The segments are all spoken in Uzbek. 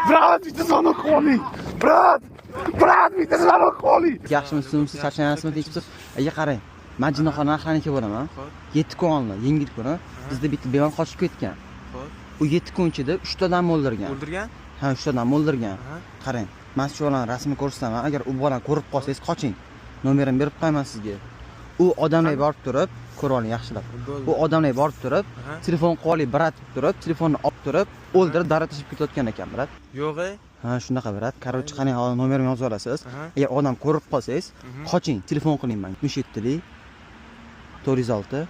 Brat, bitta звонок qo'ying. Brat, bitta звонок qo'ying. Yaxshimi, sumsiz, charchagansiz deysiz. Aka qarang. Men jinoxona narxlariga boraman. 7 kun oldi, yengil kuni. Bizda bitta bemor qochib ketgan. U 7 kun ichida 3 ta odam o'ldirgan. O'ldirgan? Ha, 3 ta odam o'ldirgan. Qarang, men shu bolani rasmini ko'rsataman. Agar u bolani ko'rib qolsangiz, qoching. Nomerini berib qo'yaman sizga. U odamlar borib turib, ko'rib oling yaxshilab. U odamlar borib turib, telefon qo'li brat turib, telefonni olib turib, o'ldirib dara tashib ketayotgan ekan, brat. Yo'q-e. Ha, shunaqa brat. Короче, qani hozir nomerimni yozib olasiz. Agar odam ko'rib qolsangiz, qoching. Telefon qiling menga. 67 406.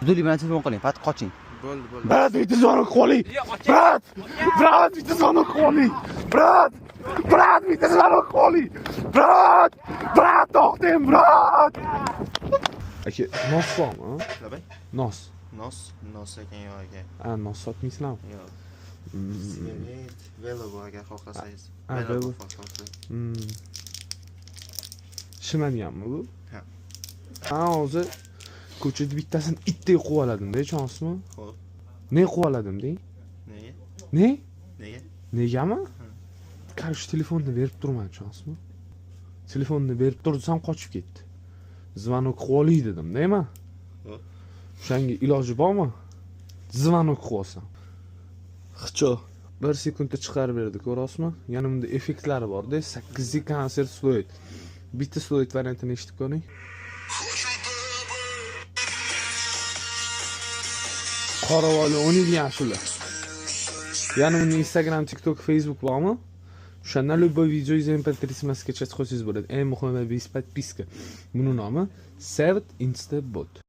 Zudlik bilan telefon qiling, pat qoching. Bo'ldi. Brat, bitta звонок qo'ying. Brat, bitta звонок qo'ying. Brat, bitta звонок qo'ying. Brat, to'xtang, brat. Aka, nos bormi? Nima? Nos. Nos ekan yo'q aka. Nos sotmaysizlarmi? Yo'q. Svet, velo bor agar xohlasangiz. Velo. Shinadiganmi bu? Ha. Hozir ko'chada bittasini itdek quvaladim-da, chonsmi? Xo'p. Ne quvaladim-da? Nega? Ne? Nega? Negami? Qarshi telefonni berib turman, chonsmi? Telefonni berib tursam qochib ketdi. Звонок qo'ying dedim-da, men. Xo'p. O'shanga iloji bormi? Звонок qo'ysam. Xicho 1 sekundda chiqarib berdi, ko'rasizmi? Yana bunda effektlari bor-da, 8 ta konsert stoyt. Bitta stoyt variantini eshitib ko'ring. Qorovoli 10 yil yaxshilar. Yana bunda Instagram, TikTok, Facebook bormi? O'shanda любой video из MP3 smaskcha chiqsangiz bo'ladi. Eng muhimi, подписка. Buning nomi Saved Instabot.